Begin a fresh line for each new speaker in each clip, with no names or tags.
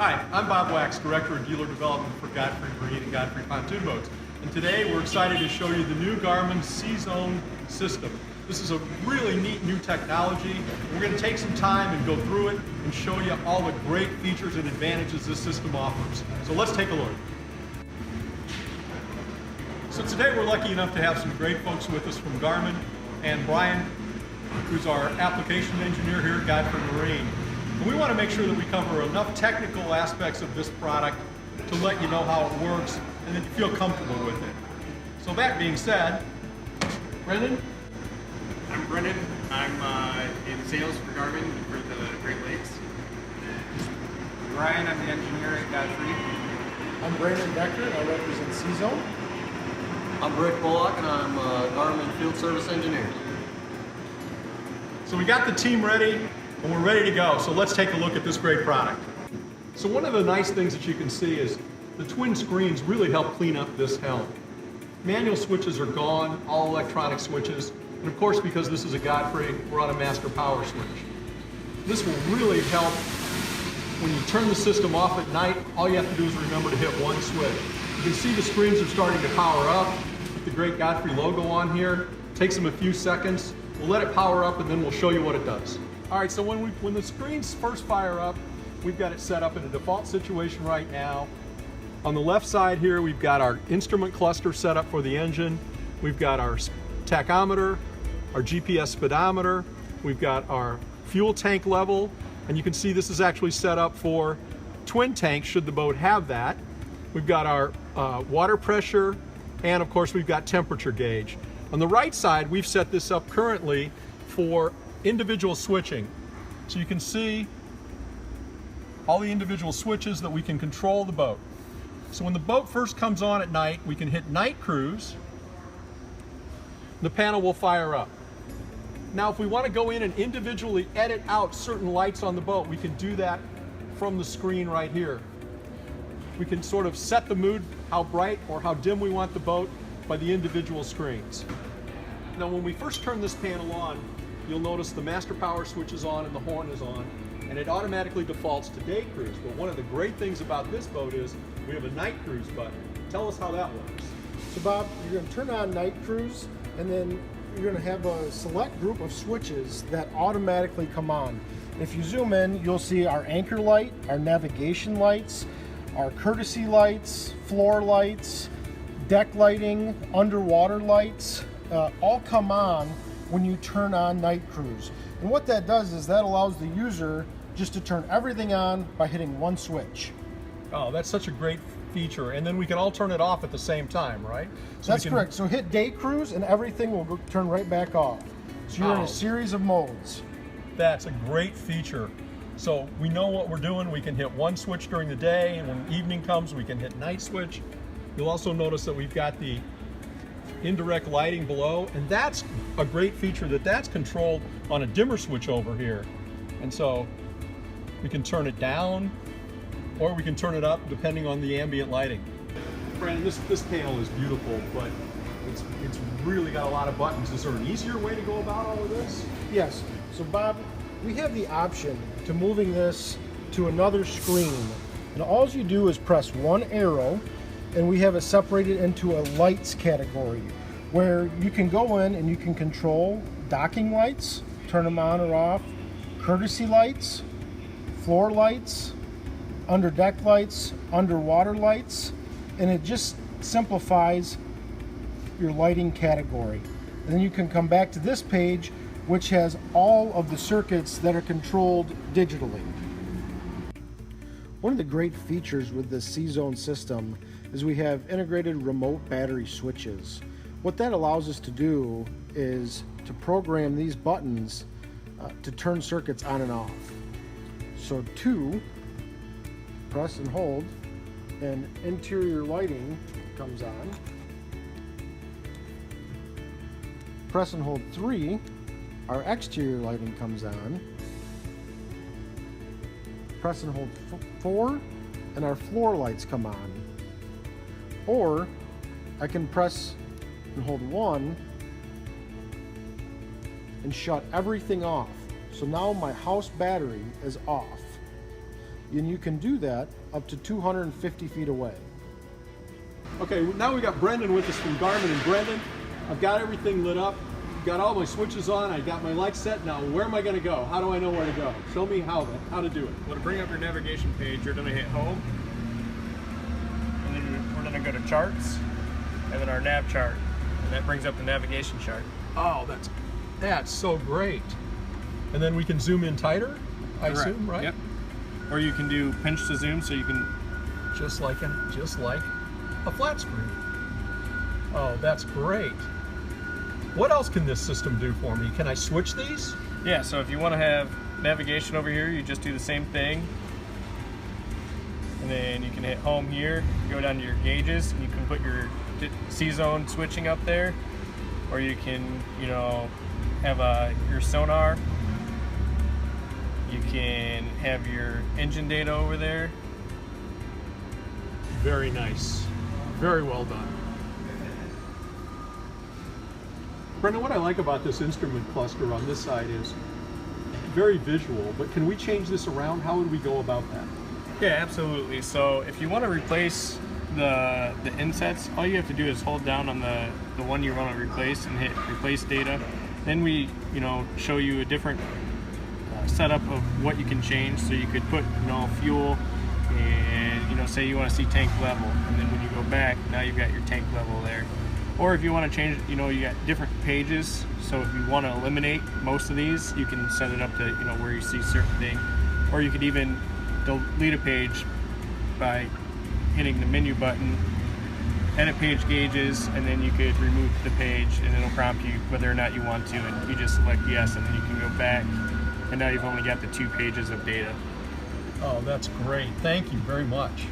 Hi, I'm Bob Wax, Director of Dealer Development for Godfrey Marine and Godfrey Pontoon Boats. And today we're excited to show you the new Garmin CZone system. This is a really neat new technology. We're going to take some time and go through it and show you all the great features and advantages this system offers. So let's take a look. So today we're lucky enough to have some great folks with us from Garmin, and Brian, who's our application engineer here at Godfrey Marine. And we want to make sure that we cover enough technical aspects of this product to let you know how it works and that you feel comfortable with it. So that being said, Brendan?
I'm Brendan. I'm in sales for Garmin for the Great Lakes.
Ryan, I'm the engineer at Godfrey.
I'm Brandon Decker, and I represent CZone.
I'm Rick Bullock, and I'm a Garmin Field Service Engineer.
So we got the team ready, and we're ready to go. So let's take a look at this great product. So one of the nice things that you can see is the twin screens really help clean up this helm. Manual switches are gone, all electronic switches. And of course, because this is a Godfrey, we're on a master power switch. This will really help when you turn the system off at night. All you have to do is remember to hit one switch. You can see the screens are starting to power up with the great Godfrey logo on here. It takes them a few seconds. We'll let it power up and then we'll show you what it does. All right, so when the screens first fire up, we've got it set up in a default situation right now. On the left side here, we've got our instrument cluster set up for the engine. We've got our tachometer, our GPS speedometer. We've got our fuel tank level, and you can see this is actually set up for twin tanks should the boat have that. We've got our water pressure, and of course we've got temperature gauge. On the right side, we've set this up currently for individual switching. So you can see all the individual switches that we can control the boat. So when the boat first comes on at night, we can hit night cruise. The panel will fire up. Now if we want to go in and individually edit out certain lights on the boat, we can do that from the screen right here. We can sort of set the mood, how bright or how dim we want the boat by the individual screens. Now when we first turn this panel on, you'll notice the master power switch is on and the horn is on, and it automatically defaults to day cruise. But one of the great things about this boat is we have a night cruise button. Tell us how that works.
So Bob, you're going to turn on night cruise, and then you're going to have a select group of switches that automatically come on. If you zoom in, you'll see our anchor light, our navigation lights, our courtesy lights, floor lights, deck lighting, underwater lights, all come on when you turn on night cruise. And what that does is that allows the user just to turn everything on by hitting one switch.
Oh, that's such a great feature. And then we can all turn it off at the same time, right? So
That's correct. So hit day cruise and everything will turn right back off. So you're in
Oh.
a series of modes.
That's a great feature. So we know what we're doing. We can hit one switch during the day, and when evening comes, we can hit night switch. You'll also notice that we've got the indirect lighting below, and that's a great feature that's controlled on a dimmer switch over here. And so we can turn it down or we can turn it up depending on the ambient lighting. Brandon, this panel is beautiful, but it's really got a lot of buttons. Is there an easier way to go about all of this?
Yes. So Bob, we have the option to moving this to another screen. And all you do is press one arrow, and we have it separated into a lights category where you can go in and you can control docking lights, turn them on or off, courtesy lights, floor lights, under deck lights, underwater lights, and it just simplifies your lighting category. And then you can come back to this page, which has all of the circuits that are controlled digitally. One of the great features with the CZone system is we have integrated remote battery switches. What that allows us to do is to program these buttons to turn circuits on and off. So 2, press and hold, and interior lighting comes on. Press and hold 3, our exterior lighting comes on. Press and hold 4, and our floor lights come on. Or I can press and hold 1 and shut everything off. So now my house battery is off. and you can do that up to 250 feet away.
Okay, now we got Brendan with us from Garmin. And Brendan, I've got everything lit up, got all my switches on, I got my lights set. Now where am I going to go? How do I know where to go? Show me how to do it.
Well, to bring up your navigation page, you're going to hit home, and then we're going to go to charts, and then our nav chart, and that brings up the navigation chart.
Oh, that's so great. And then we can zoom in tighter, I assume, right?
Yep. Or you can do pinch to zoom, so you can
Just like a flat screen. Oh, that's great. What else can this system do for me? Can I switch these?
Yeah, so if you want to have navigation over here, you just do the same thing. And then you can hit home here, go down to your gauges, and you can put your CZone switching up there. Or you can, you know, have your sonar. You can have your engine data over there.
Very nice. Very well done. Brendan, what I like about this instrument cluster on this side is very visual, but can we change this around? How would we go about that?
Yeah, absolutely. So if you want to replace the insets, all you have to do is hold down on the one you want to replace and hit replace data. Then we, you know, show you a different setup of what you can change. So you could put, you know, fuel and, you know, say you want to see tank level, and then when you go back, now you've got your tank level there. Or if you want to change, you know, you got different pages. So if you want to eliminate most of these, you can set it up to, you know, where you see certain thing. Or you could even delete a page by hitting the menu button, edit page gauges, and then you could remove the page, and it'll prompt you whether or not you want to, and you just select yes, and then you can go back, and now you've only got the 2 pages of data.
Oh, that's great. Thank you very much.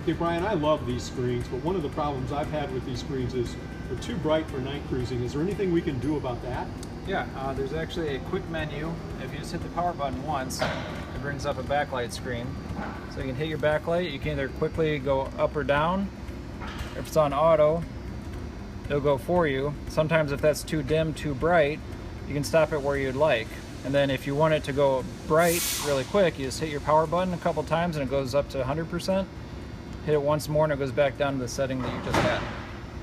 Okay, Brian, I love these screens, but one of the problems I've had with these screens is they're too bright for night cruising. Is there anything we can do about that?
Yeah, there's actually a quick menu. If you just hit the power button once, it brings up a backlight screen. So you can hit your backlight, you can either quickly go up or down. If it's on auto, it'll go for you. Sometimes if that's too dim, too bright, you can stop it where you'd like. And then if you want it to go bright really quick, you just hit your power button a couple times and it goes up to 100%. Hit it once more and it goes back down to the setting that you just had.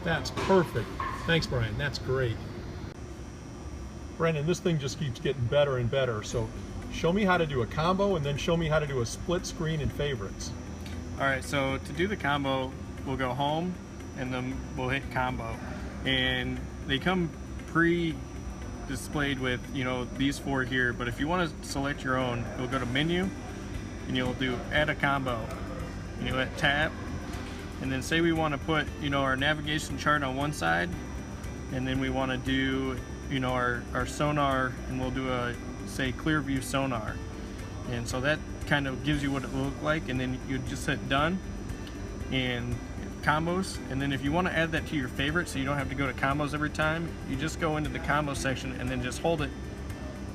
That's perfect. Thanks, Brian. That's great. Brendan, this thing just keeps getting better and better. So show me how to do a combo, and then show me how to do a split screen and favorites.
All right, so to do the combo, we'll go home, and then we'll hit combo. And they come pre-displayed with, you know, these 4 here, but if you want to select your own, you'll go to menu, and you'll do add a combo. And you'll hit tab, and then say we want to put, you know, our navigation chart on one side, and then we want to do, you know, our sonar, and we'll do a, say, clear view sonar. And so that kind of gives you what it will look like, and then you just hit done and combos. And then if you want to add that to your favorite, so you don't have to go to combos every time, you just go into the combo section and then just hold it,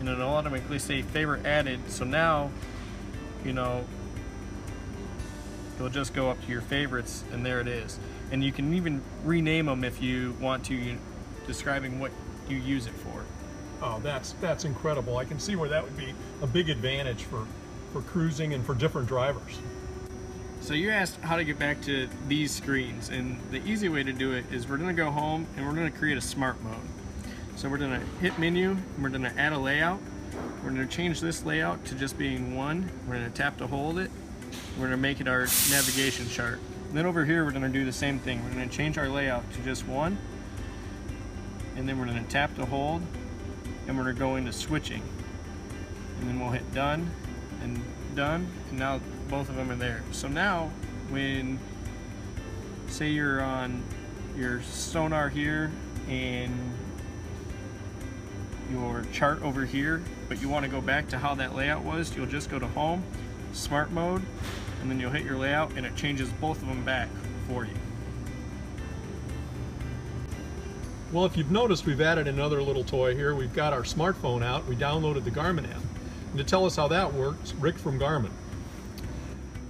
and it'll automatically say favorite added. So now, you know, it'll just go up to your favorites, and there it is. And you can even rename them if you want to, describing what you use it for.
Oh, that's incredible. I can see where that would be a big advantage for cruising and for different drivers.
So you asked how to get back to these screens, and the easy way to do it is we're going to go home and we're going to create a smart mode. So we're going to hit menu, and we're going to add a layout. We're going to change this layout to just being 1. We're going to tap to hold it. We're going to make it our navigation chart. And then over here we're going to do the same thing. We're going to change our layout to just 1, and then we're going to tap to hold, and we're going to go into switching, and then we'll hit done, and now both of them are there. So now when, say you're on your sonar here and your chart over here, but you want to go back to how that layout was, you'll just go to home, smart mode, and then you'll hit your layout, and it changes both of them back for you.
Well, if you've noticed, we've added another little toy here. We've got our smartphone out. We downloaded the Garmin app. And to tell us how that works, Rick from Garmin.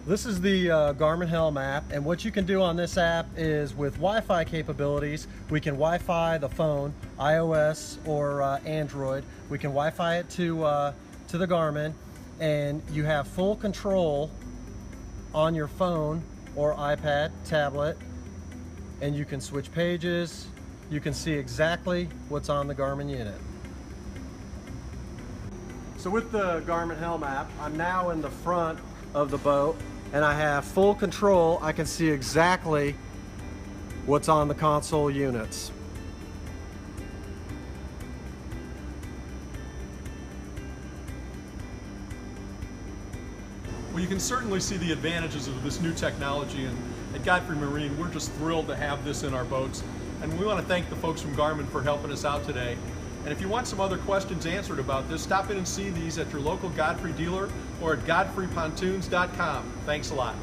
This is the Garmin Helm app, and what you can do on this app is with Wi-Fi capabilities, we can Wi-Fi the phone, iOS or Android. We can Wi-Fi it to the Garmin, and you have full control on your phone or iPad, tablet, and you can switch pages. You can see exactly what's on the Garmin unit. So with the Garmin Helm app, I'm now in the front of the boat and I have full control. I can see exactly what's on the console units.
Well, you can certainly see the advantages of this new technology, and at Godfrey Marine, we're just thrilled to have this in our boats. And we want to thank the folks from Garmin for helping us out today. And if you want some other questions answered about this, stop in and see these at your local Godfrey dealer or at godfreypontoons.com. Thanks a lot.